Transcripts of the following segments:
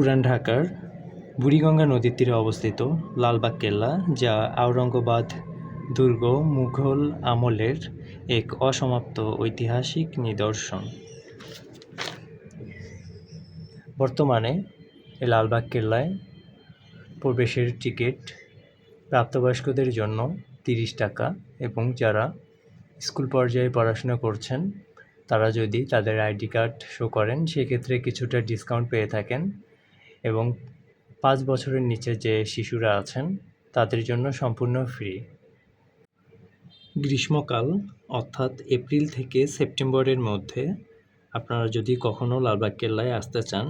পুরান ঢাকার বুড়িগঙ্গা নদীর তীরে অবস্থিত লালবাগ কেল্লা, যা আওরঙ্গাবাদ দুর্গ মুঘল আমলের এক অসমাপ্ত ঐতিহাসিক নিদর্শন। বর্তমানে এই লালবাগ কেল্লায় প্রবেশের টিকিট প্রাপ্তবয়স্কদের জন্য 30 টাকা, এবং যারা স্কুল পর্যায়ে পড়াশোনা করছেন তারা যদি তাদের আইডি কার্ড শো করেন সেক্ষেত্রে কিছুটা ডিসকাউন্ট পেয়ে থাকেন, এবং 5 বছরের নিচে যে শিশুরা আছেন তাদের জন্য সম্পূর্ণ ফ্রি। গ্রীষ্মকাল অর্থাৎ এপ্রিল থেকে সেপ্টেম্বরের মধ্যে আপনারা যদি কখনও লালবাগ কেল্লায় আসতে চান,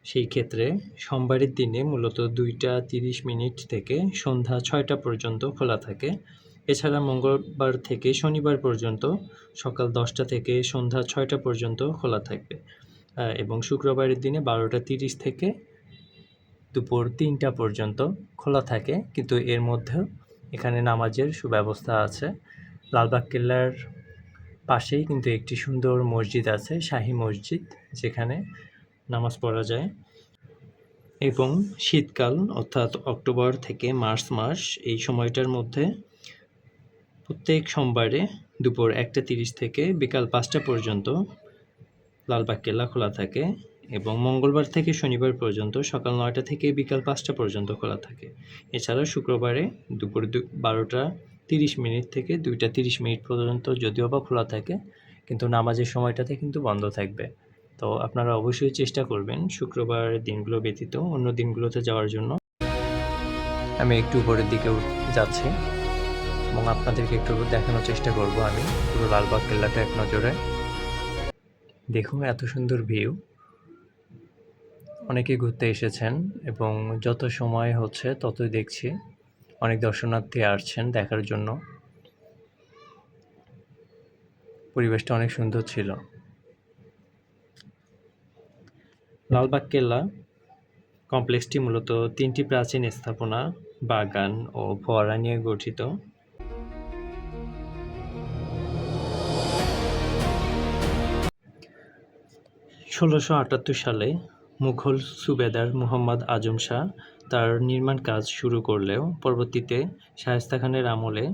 সেই ক্ষেত্রে সোমবারের দিনে মূলত 2টা 30 মিনিট থেকে সন্ধ্যা 6টা পর্যন্ত খোলা থাকে। এছাড়া মঙ্গলবার থেকে শনিবার পর্যন্ত সকাল 10টা থেকে সন্ধ্যা 6টা পর্যন্ত খোলা থাকবে, এবং শুক্রবারের দিনে 12টা 30 থেকে দুপুর 3টা পর্যন্ত খোলা থাকে। কিন্তু এর মধ্যেও এখানে নামাজের সুব্যবস্থা আছে। লালবাগ কেল্লার পাশেই কিন্তু একটি সুন্দর মসজিদ আছে, শাহী মসজিদ, যেখানে নামাজ পড়া যায়। এবং শীতকাল অর্থাৎ অক্টোবর থেকে মার্চ মাস, এই সময়টার মধ্যে প্রত্যেক সোমবারে দুপুর 1টা 30 থেকে বিকাল 5টা পর্যন্ত লালবাগ কেল্লা খোলা থাকে, এবং মঙ্গলবার থেকে শনিবার পর্যন্ত সকাল 9টা থেকে বিকাল 5টা পর্যন্ত খোলা থাকে। এছাড়া শুক্রবারে দুপুর 12টা 30 মিনিট থেকে 2টা 30 মিনিট পর্যন্ত যদিও বা খোলা থাকে, কিন্তু নামাজের সময়টাতে কিন্তু বন্ধ থাকবে। তো আপনারা অবশ্যই চেষ্টা করবেন শুক্রবারের দিনগুলো ব্যতীত অন্য দিনগুলোতে যাওয়ার জন্য। আমি একটু উপরের দিকে যাচ্ছি এবং আপনাদেরকে একটু দেখানোর চেষ্টা করব আমি পুরো লালবাগ কেল্লাটা এক নজরে। দেখুন এত সুন্দর ভিউ। অনেকে ঘুরতে এসেছেন এবং যত সময় হচ্ছে ততই দেখছি অনেক দর্শনার্থী আসছেন দেখার জন্য। পরিবেশটা অনেক সুন্দর ছিল। লালবাগ কেল্লা কমপ্লেক্সটি মূলত 3টি প্রাচীন স্থাপনা, বাগান ও ফোয়ারা নিয়ে গঠিত। 1678 সালে মুঘল সুবেদার মুহাম্মদ আজম শাহ তার নির্মাণ কাজ শুরু করলেও পরবর্তীতে শায়েস্তা খানের আমলে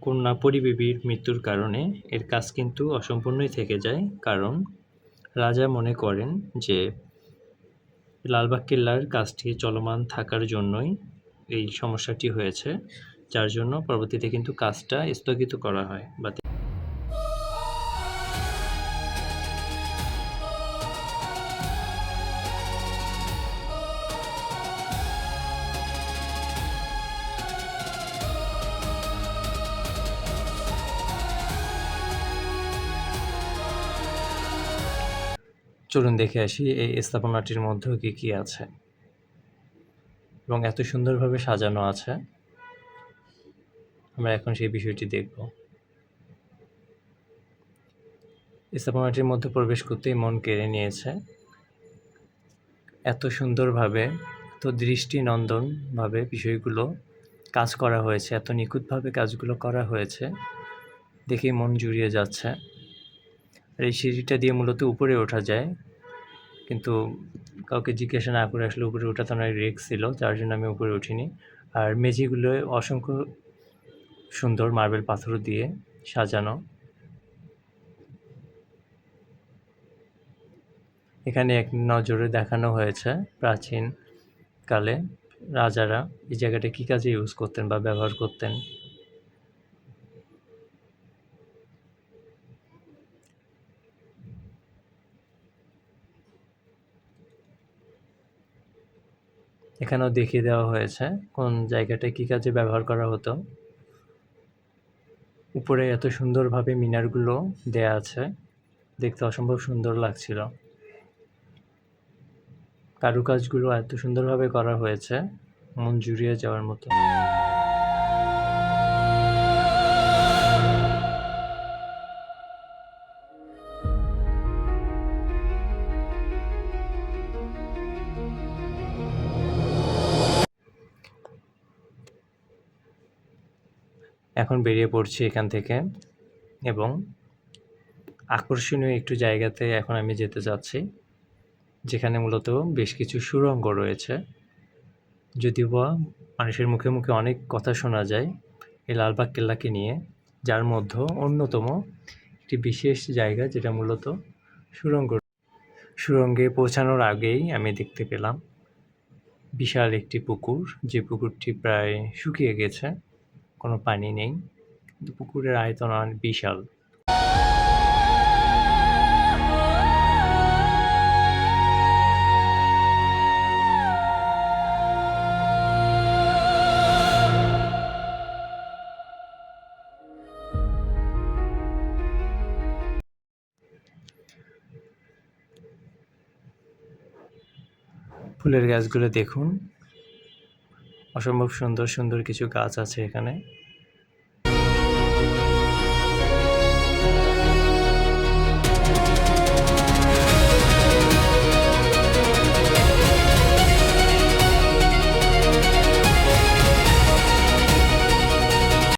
কন্যা পরিবেবীর মৃত্যুর কারণে এর কাজ কিন্তু অসম্পূর্ণই থেকে যায়। কারণ রাজা মনে করেন যে লালবাগ কেল্লার কাজটি চলমান থাকার জন্যই এই সমস্যাটি হয়েছে, যার জন্য পরবর্তীতে কিন্তু কাজটা স্থগিত করা হয়। চলুন দেখে আসি এই স্থাপনাটির মধ্যে কি কি আছে, এবং এত সুন্দরভাবে সাজানো আছে। আমরা এখন সেই বিষয়টি দেখব। স্থাপনাটির মধ্যে প্রবেশ করতেই মন কেড়ে নিয়েছে। এত সুন্দরভাবে, এত দৃষ্টিনন্দনভাবে বিষয়গুলো কাজ করা হয়েছে, এত নিখুঁতভাবে কাজগুলো করা হয়েছে, দেখেই মন জুড়িয়ে যাচ্ছে। আর এই সিঁড়িটা দিয়ে মূলত উপরে ওঠা যায়, কিন্তু কাউকে জিজ্ঞাসা না করে আসলে উপরে ওঠা তো অনেক রিস্ক ছিল, যার জন্য আমি উপরে উঠিনি। আর মেঝেগুলো অসংখ্য সুন্দর মার্বেল পাথর দিয়ে সাজানো। এখানে এক নজরে দেখানো হয়েছে প্রাচীন কালে রাজারা এই জায়গাটা কী কাজে ইউজ করতেন বা ব্যবহার করতেন। এখানেও দেখিয়ে দেওয়া হয়েছে কোন জায়গাটা কী কাজে ব্যবহার করা হতো। উপরে এত সুন্দরভাবে মিনারগুলো দেয়া আছে, দেখতে অসম্ভব সুন্দর লাগছিল। কারুকাজগুলো এত সুন্দরভাবে করা হয়েছে, মন জুড়িয়ে যাওয়ার মতো। এখন বেরিয়ে পড়ছি এখান থেকে, এবং আকর্ষণীয় একটু জায়গাতে এখন আমি যেতে চাচ্ছি। যেখানে মূলত বেশ কিছু সুড়ঙ্গ রয়েছে। যদিও বা মানুষের মুখে মুখে অনেক কথা শোনা যায় এই লালবাগ কেল্লাকে নিয়ে, যার মধ্যে অন্যতম একটি বিশেষ জায়গা যেটা মূলত সুড়ঙ্গ। সুড়ঙ্গে পৌঁছানোর আগেই আমি দেখতে পেলাম বিশাল একটি পুকুর, যে পুকুরটি প্রায় শুকিয়ে গেছে, কোনো পানি নেই, কিন্তু পুকুরের আয়তন অনেক বিশাল। ফুলের গাছগুলো দেখুন, অসম্ভব সুন্দর সুন্দর কিছু গাছ আছে এখানে।